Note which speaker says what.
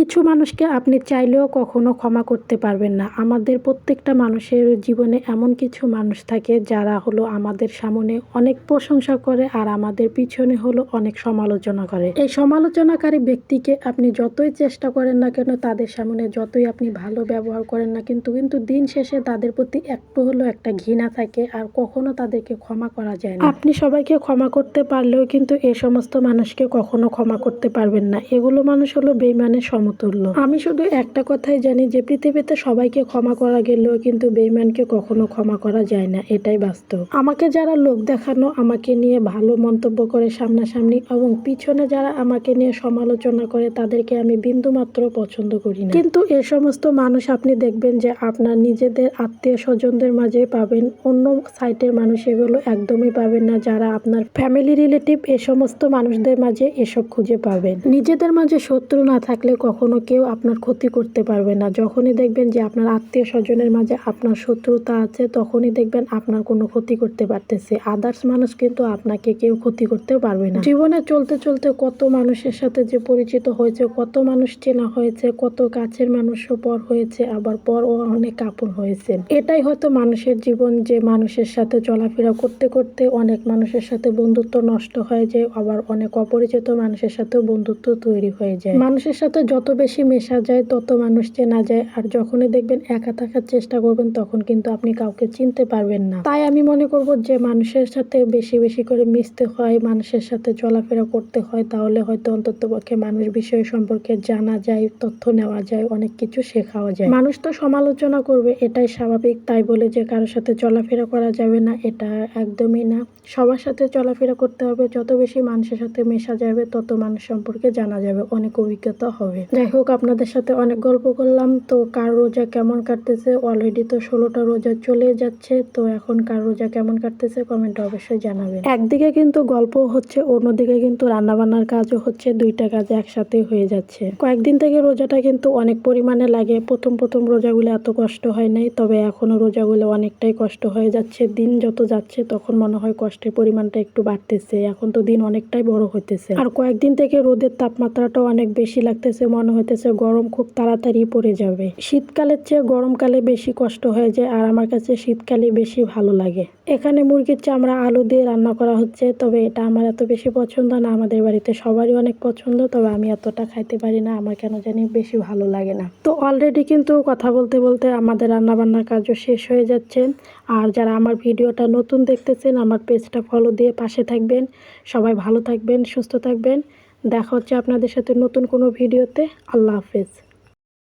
Speaker 1: কিছু মানুষকে আপনি চাইলেও কখনো ক্ষমা করতে পারবেন না। আমাদের প্রত্যেকটা মানুষের জীবনে এমন কিছু মানুষ থাকে যারা হলো আমাদের সামনে অনেক প্রশংসা করে আর আমাদের পিছনে হলো অনেক সমালোচনা করে। এই সমালোচনাকারী ব্যক্তিকে আপনি যতই চেষ্টা করেন না কেন, তাদের সামনে যতই আপনি ভালো ব্যবহার করেন না কিন্তু দিন শেষে তাদের প্রতি একটু হলো একটা ঘৃণা থাকে আর কখনো তাদেরকে ক্ষমা করা যায় না। আপনি সবাইকে ক্ষমা করতে পারলেও কিন্তু এই সমস্ত মানুষকে কখনো ক্ষমা করতে পারবেন না। এগুলো মানুষ হলো বেঈমানের সমতুল্য। আমি শুধু একটা কথাই জানি যে পৃথিবীতে সবাইকে ক্ষমা করা গেলেও কিন্তু বেঈমানকে কখনো ক্ষমা করা যায় না, এটাই বাস্তব। আমাকে যারা লোক দেখানো আমাকে নিয়ে ভালো মন্তব্য করে সামনাসামনি এবং পিছনে যারা আমাকে নিয়ে সমালোচনা করে তাদেরকে আমি বিন্দুমাত্র পছন্দ করি না। কিন্তু এ সমস্ত মানুষ আপনি দেখবেন যে আপনার নিজেদের আত্মীয় স্বজনদের মাঝে পাবেন, অন্য সাইটের মানুষ এগুলো একদমই পাবেন না। যারা আপনার ফ্যামিলি রিলেটিভ এ সমস্ত মানুষদের মাঝে এসব খুঁজে পাবেন। নিজেদের মাঝে শত্রু না থাকলে কখনো কেউ আপনার ক্ষতি করতে পারবে না। যখনই দেখবেন যে আপনার আত্মীয় স্বজনের মাঝে আপনার শত্রুতা আছে তখনই দেখবেন আপনার কোনো ক্ষতি করতে পারতেছে। আদার্স মানুষ কিন্তু আপনাকে কেউ ক্ষতি করতে পারবে না। জীবনে চলতে চলতে কত মানুষের সাথে যে পরিচিত হয়েছে, কত মানুষ চেনা হয়েছে, কত কাছের মানুষও পর হয়েছে, আবার পর ও অনেক আপন হয়েছে। এটাই হয়তো মানুষের জীবন, যে মানুষের সাথে চলাফেরা করতে করতে অনেক মানুষের সাথে বন্ধুত্ব নষ্ট হয়ে যায়, আবার অনেক অপরিচিত মানুষের সাথেও বন্ধুত্ব তৈরি হয়ে যায়। মানুষের সাথে যত বেশি মেশা যায় তত মানুষ চেনা যায়, আর যখনই দেখবেন একা থাকার চেষ্টা করবেন তখন কিন্তু আপনি কাউকে চিনতে পারবেন না। তাই আমি মনে করব যে মানুষের সাথে বেশি বেশি করে মিশতে হয়, মানুষের সাথে চলাফেরা করতে হয়, তাহলে হয়তো অন্ততপক্ষে মানুষ বিষয় সম্পর্কে জানা যায়, তথ্য নেওয়া যায়, অনেক কিছু শেখাও যায়। মানুষ তো সমালোচনা করবে, এটাই স্বাভাবিক। তাই বলে যে কারোর সাথে চলাফেরা করা যাবে না এটা একদমই না। সবার সাথে চলাফেরা করতে হবে, যত বেশি মানুষের সাথে মেশা যাবে তত মানুষ সম্পর্কে জানা যাবে, অনেক অভিজ্ঞতা হবে। যাই হোক, আপনাদের সাথে অনেক গল্প করলাম। তো কার রোজা কেমন কাটতেছে, অলরেডি তো 16টা রোজা চলে যাচ্ছে, তো এখন কার রোজা কেমন কাটতেছে কমেন্টে অবশ্যই জানাবেন। একদিকে কিন্তু গল্প হচ্ছে, অন্যদিকে কিন্তু রান্নাবান্নার কাজও হচ্ছে, দুইটা কাজ একসাথে হয়ে যাচ্ছে। কয়েকদিন থেকে রোজাটা কিন্তু অনেক পরিমাণে লাগে। প্রথম রোজাগুলো এত কষ্ট হয় নাই, তবে এখনো রোজাগুলো অনেকটাই কষ্ট হয়ে যাচ্ছে। দিন যত যাচ্ছে তখন মনে হয় কষ্টের পরিমাণটা একটু বাড়তেছে। এখন তো দিন অনেকটাই বড় হইতেছে, আর কয়েকদিন থেকে রোদের তাপমাত্রাটাও অনেক বেশি লাগতেছে। মনে হইতেছে গরম খুব তাড়াতাড়ি পড়ে যাবে। শীতকালের চেয়ে গরমকালে বেশি কষ্ট হয়ে যায়, আর আমার কাছে শীতকালে বেশি ভালো লাগে। এখানে মুরগির চামড়া আলু দিয়ে রান্না করা হচ্ছে, তবে এটা আমার এত বেশি পছন্দ না। আমাদের বাড়িতে সবারই অনেক পছন্দ, তবে আমি এতটা খাইতে পারি না, আমার কেন জানি বেশি ভালো লাগে না। তো অলরেডি কিন্তু কথা বলতে বলতে আমাদের রান্নাবান্নার কাজও শেষ হয়ে যাচ্ছে। আর যারা আমার ভিডিওটা নতুন দেখতেছেন আমার পেজটা ফলো দিয়ে পাশে থাকবেন। সবাই ভালো থাকবেন, সুস্থ থাকবেন। দেখা হচ্ছে আপনাদের সাথে নতুন কোনো ভিডিওতে। আল্লাহ হাফেজ।